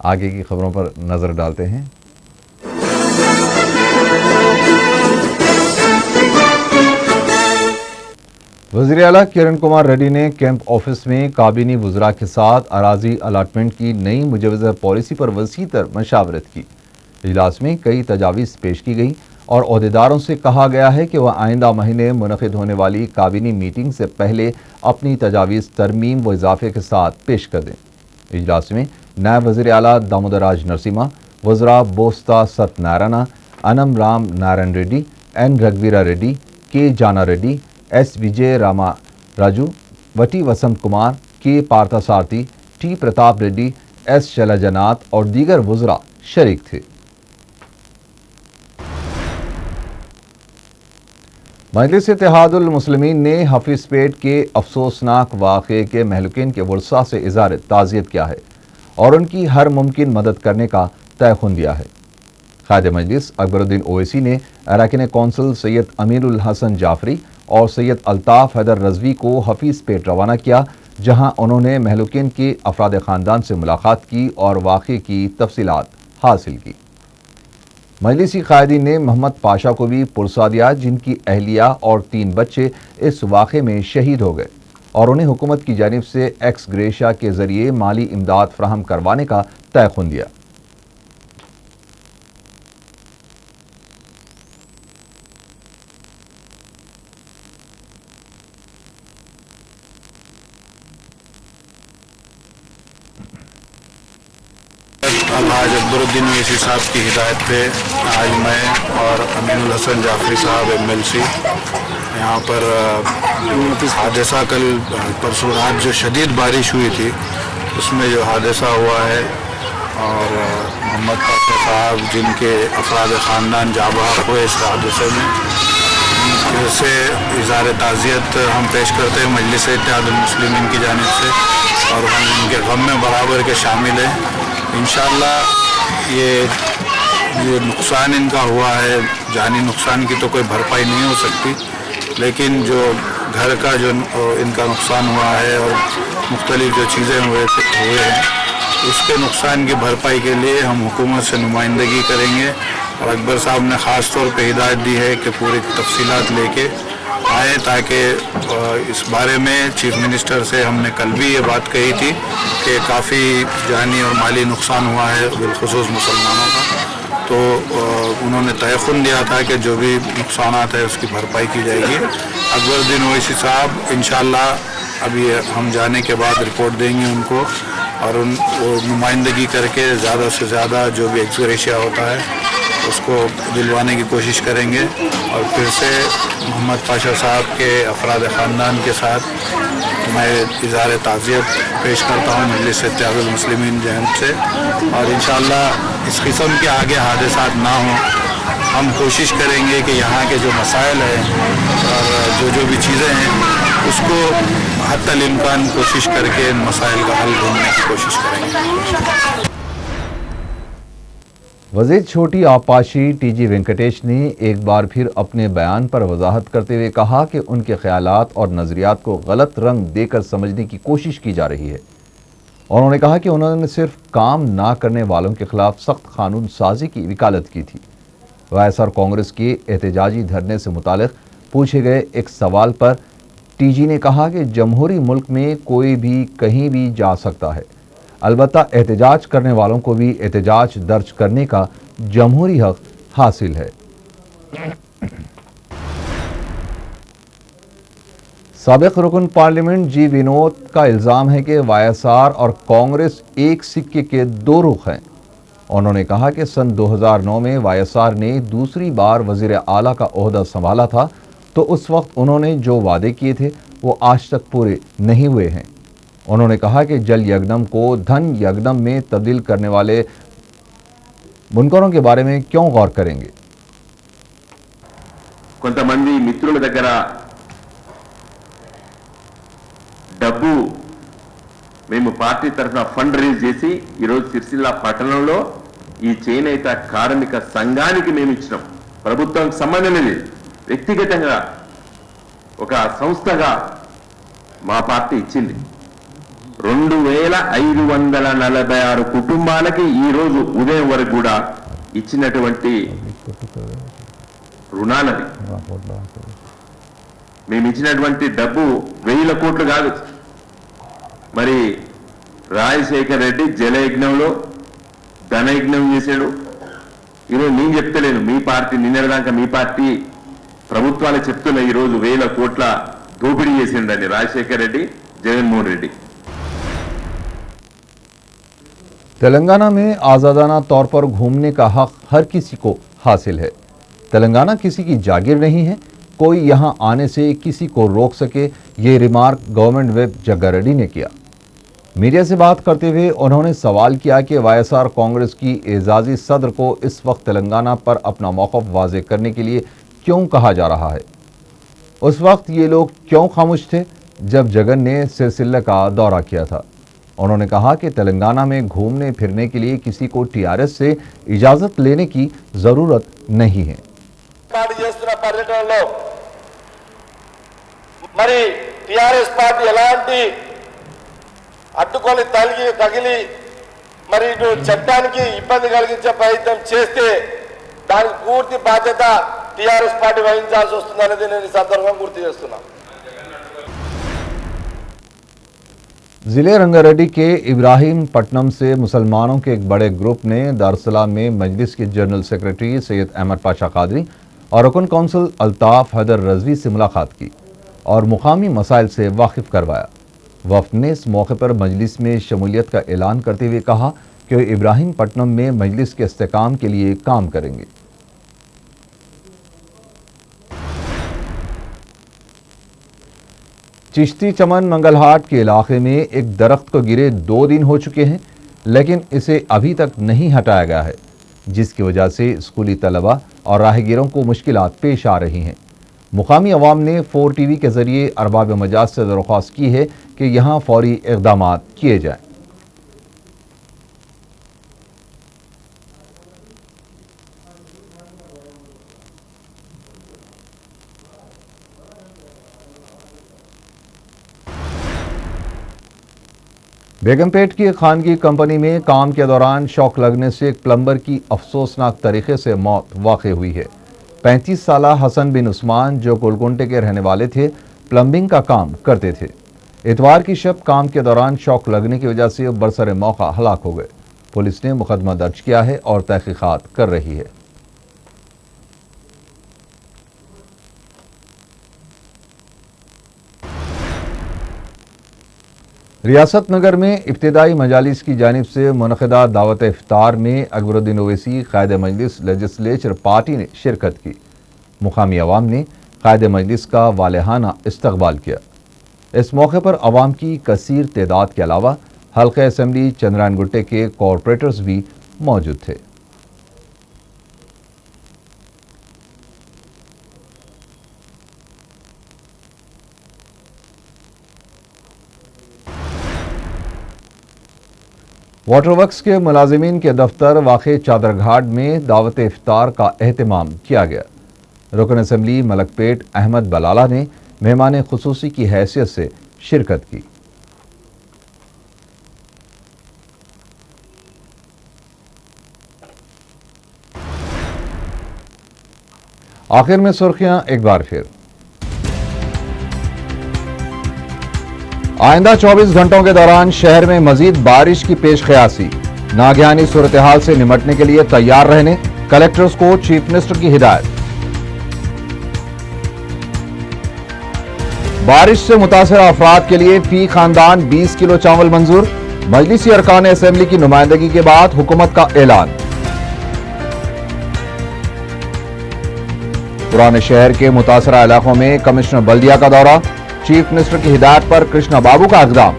आगे की खबरों पर नजर डालते हैं। वज़ीर आला किरण कुमार रेड्डी ने कैंप ऑफिस में काबीनी वज़रा के साथ अराजी अलाटमेंट की नई मुजवज़ा पॉलिसी पर वसीतर मशावरत की। इजलास में कई तजावीज़ पेश की गई और ओहदेदारों से कहा गया है कि वह आइंदा महीने मुनक़िद होने वाली काबीनी मीटिंग से पहले अपनी तजावीज़ तरमीम व इजाफे के साथ पेश कर दें। इजलास में नायब वज़ीर आला दामोदर राज नरसिम्हा, वज़रा बोस्ता सत्यनारायण, अनम राम नारायण रेड्डी, एन रघुवीरा रेड्डी, के जाना रेड्डी, एस विजय रामा राजू, वटी वसंत कुमार, के पार्थसारथी, टी प्रताप रेड्डी, एस शैलजानाथ और दीगर वज़रा शरीक थे। मजलिस इत्तेहादुल मुस्लिमीन ने हफीज़पेट के अफसोसनाक वाक़े के महलूकीन के वर्सा से इज़हार ताज़ियत किया है और उनकी हर मुमकिन मदद करने का तयख़ुन दिया है। क़ायद मजलिस अकबरुद्दीन ओवैसी ने अरकान कौंसिल सैयद अमीरुल हसन जाफरी और सैयद अल्ताफ़ हैदर रज़वी को हफीज़पेट रवाना किया, जहां उन्होंने महलूकीन के अफराद ख़ानदान से मुलाकात की और वाक़े की तफसीलात हासिल की। मजलिसी क़ायदीन ने मोहम्मद पाशा को भी पुरसा दिया, जिनकी अहलिया और 3 बच्चे इस वाक़े में शहीद हो गए और उन्हें हुकूमत की जानिब से एक्स ग्रेशिया के ज़रिए माली इमदाद फ़राहम करवाने का तयख़ुन दिया। आज अकबरुद्दीन ओवैसी साहब की हिदायत पे आज मैं और अमीनुल हसन जाफरी साहब MLC यहाँ पर हादसा कल परसों रात जो शदीद बारिश हुई थी उसमें जो हादसा हुआ है और मोहम्मद पाशा साहब जिनके अफराद ख़ानदान जाबाह हुए इस हादसे में, से इज़हार ताज़ियत हम पेश करते हैं मजलिस इत्तेहादुल मुस्लिमीन की जानिब से और हम उनके गम में बराबर के शामिल हैं। इंशाअल्लाह ये नुकसान इनका हुआ है, जानी नुकसान की तो कोई भरपाई नहीं हो सकती, लेकिन जो घर का जो इनका नुकसान हुआ है और मुख्तलिफ जो चीज़ें हुए हैं उसके नुकसान की भरपाई के लिए हम हुकूमत से नुमाइंदगी करेंगे और अकबर साहब ने ख़ास तौर पे हिदायत दी है कि पूरी तफसीलात लेके आए, ताकि इस बारे में चीफ मिनिस्टर से हमने कल भी ये बात कही थी कि काफ़ी जानी और माली नुकसान हुआ है बिलखुसूस मुसलमानों का, तो उन्होंने तयख़ुन दिया था कि जो भी नुकसानात है उसकी भरपाई की जाएगी। अकबरुद्दीन ओवैसी साहब इंशाअल्लाह अभी हम जाने के बाद रिपोर्ट देंगे उनको और वो नुमाइंदगी करके ज़्यादा से ज़्यादा जो भी एक्स ग्रेशिया होता है उसको दिलवाने की कोशिश करेंगे और फिर से मोहम्मद पाशा साहब के अफराद ख़ानदान के साथ मैं इज़हार ताज़ियत पेश करता हूँ मजलिस इत्तेहादुल मुस्लिमीन जहन से और इंशाअल्लाह इस किस्म के आगे हादसात ना हों। हम कोशिश करेंगे कि यहाँ के जो मसाइल हैं और जो भी चीज़ें हैं उसको हत्तल इम्कान कोशिश करके इन मसाइल का हल ढूंढने की कोशिश करेंगे। वज़ीर छोटी आबपाशी TG वेंकटेश ने एक बार फिर अपने बयान पर वजाहत करते हुए कहा कि उनके ख्यालात और नज़रियात को गलत रंग देकर समझने की कोशिश की जा रही है और उन्होंने कहा कि उन्होंने सिर्फ काम ना करने वालों के खिलाफ सख्त कानून साजी की वकालत की थी। वाईएसआर कांग्रेस के एहतजाजी धरने से मुतालिक पूछे गए एक सवाल पर TG ने कहा कि जमहूरी मुल्क में कोई भी कहीं भी जा सकता है, अलबत्ता एहतजाज करने वालों को भी एहतजाज दर्ज करने का जमहूरी हक हासिल है। साबिक रुकन पार्लियामेंट जी विनोद का इल्ज़ाम है कि वाईएसआर और कांग्रेस एक सिक्के के 2 रुख हैं। उन्होंने कहा कि सन 2009 में वाईएसआर ने दूसरी बार वज़ीर आला का ओहदा संभाला था तो उस वक्त उन्होंने जो वादे किए थे वो आज तक पूरे नहीं हुए हैं। उन्होंने कहा कि जल यज्ञम को धन यज्ञम में तब्दील करने वाले बुनकरों के बारे में क्यों गौर करेंगे। కొంతమంది మిత్రుల దగ్గర డబ్బు మేము పార్టీ తరఫున ఫండ్ రేజ్ చేసి ఈరోజు సిరిసిల్ల పట్టణంలో ఈ చేనేత కార్మిక సంఘానికి మేము ఇచ్చినాం. ప్రభుత్వానికి సంబంధం లేదు, వ్యక్తిగతంగా ఒక సంస్థగా మా పార్టీ ఇచ్చింది. 2546 కుటుంబాలకి ఈ రోజు ఉదయం వరకు కూడా ఇచ్చినటువంటి రుణాలది. మేము ఇచ్చినటువంటి డబ్బు 1000 కోట్లు కాదు. మరి రాజశేఖర్ రెడ్డి జలయజ్ఞంలో ధనయజ్ఞం చేశాడు. ఈరోజు నేను చెప్తలేను, మీ పార్టీ నిన్నటిదాకా మీ పార్టీ ప్రభుత్వాలు చెప్తున్న ఈరోజు 1000 కోట్ల దోపిడీ చేసిండని రాజశేఖర్ రెడ్డి, జగన్మోहन रेड्डी। तेलंगाना में आज़ादाना तौर पर घूमने का हक हर किसी को हासिल है। तेलंगाना किसी की जागीर नहीं है, कोई यहां आने से किसी को रोक सके, ये रिमार्क गवर्नमेंट विप जग्गा रेड्डी ने किया। मीडिया से बात करते हुए उन्होंने सवाल किया कि वाईएसआर कांग्रेस की एजाजी सदर को इस वक्त तेलंगाना पर अपना मौक़िफ़ वाज़े करने के लिए क्यों कहा जा रहा है। उस वक्त ये लोग क्यों खामोश थे जब जगन ने सिलसिले का दौरा किया था। उन्होंने कहा कि तेलंगाना में घूमने फिरने के लिए किसी को टीआरएस से इजाज़त लेने की ज़रूरत नहीं है। మరి టిఆర్ఎస్ పార్టీ ఎలాంటి అడ్డుకొని తగిలి మరి చట్టానికి ఇబ్బంది కలిగించే ప్రయత్నం చేస్తే దానికి పూర్తి బాధ్యత టిఆర్ఎస్ పార్టీ వహించాల్సి వస్తుందనేది నేను ఈ సందర్భంగా గుర్తు చేస్తున్నాను। जिले रंगारेड्डी के इब्राहिम पट्टनम से मुसलमानों के एक बड़े ग्रुप ने दारुस्सलाम में मजलिस के जनरल सेक्रेटरी सैयद अहमद पाशा कादरी और रुकन कौंसिल अल्ताफ हैदर रजवी से मुलाकात की और मुकामी मसाइल से वाकिफ करवाया। वफ्द ने इस मौके पर मजलिस में शमूलियत का ऐलान करते हुए कहा कि इब्राहिम पट्टनम में मजलिस के इस्तेकाम के लिए काम करेंगे। चिश्ती चमन मंगलहाट के इलाके में एक दरख्त को गिरे 2 दिन हो चुके हैं, लेकिन इसे अभी तक नहीं हटाया गया है, जिसकी वजह से स्कूली तलबा और राहगीरों को मुश्किलात पेश आ रही हैं। मुकामी अवाम ने 4 टीवी के जरिए अरबाब मजाज से दरख्वास्त की है कि यहाँ फौरी इक़दामात किए जाएँ। बेगमपेट की खानगी कंपनी में काम के दौरान शॉक लगने से एक प्लम्बर की अफसोसनाक तरीके से मौत वाक़ हुई है। 35 साला हसन बिन उस्मान जो गोलकुंटे के रहने वाले थे, प्लम्बिंग का काम करते थे। इतवार की शब काम के दौरान शॉक लगने की वजह से बरसर मौका हलाक हो गए। पुलिस ने मुकदमा दर्ज किया है और तहकीकात कर रही है। रियासत नगर में इब्तिदाई मजालिस की जानिब से मुनक़िदा दावत इफ्तार में अकबरुद्दीन ओवैसी क़ायद मजलिस लेजिस्लेचर पार्टी ने शिरकत की। मुकामी अवाम ने क़ायद मजलिस का वालेहाना इस्तक़बाल किया। इस मौके पर अवाम की कसीर तादाद के अलावा हल्का असम्बली चंद्रायन गुट्टे के कॉरपोरेटर्स भी मौजूद थे। वाटर वर्क्स के मुलाजिमीन के दफ्तर वाक़े चादरघाट में दावत इफ्तार का एहतमाम किया गया। रुकन असम्बली मलकपेट अहमद बलाला ने मेहमान खुसूसी की हैसियत से शिरकत की। आखिर में सुर्खियां एक बार फिर। आइंदा 24 घंटों के दौरान शहर में मजीद बारिश की पेश क़यासी। नागहानी सूरत हाल से निपटने के लिए तैयार रहने कलेक्टर्स को चीफ मिनिस्टर की हिदायत। बारिश से मुतासर अफराद के लिए फी खानदान 20 किलो चावल मंजूर। मजलिसी अरकान असेंबली की नुमाइंदगी के बाद हुकूमत का ऐलान। पुराने शहर के मुतासरा इलाकों में कमिश्नर बल्दिया का दौरा। चीफ मिनिस्टर की हिदायत पर कृष्णा बाबू का इक़दाम।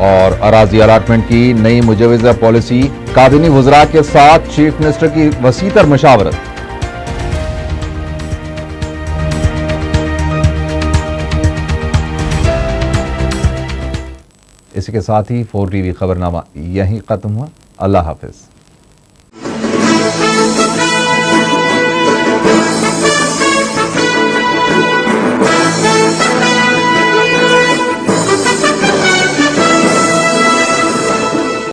और अराजी अलाटमेंट की नई मुजवज़ा पॉलिसी, काबिनी वज़रा के साथ चीफ मिनिस्टर की वसीतर मशावरत। इसी के साथ ही 4 टीवी खबरनामा यहीं खत्म हुआ। अल्लाह हाफिज।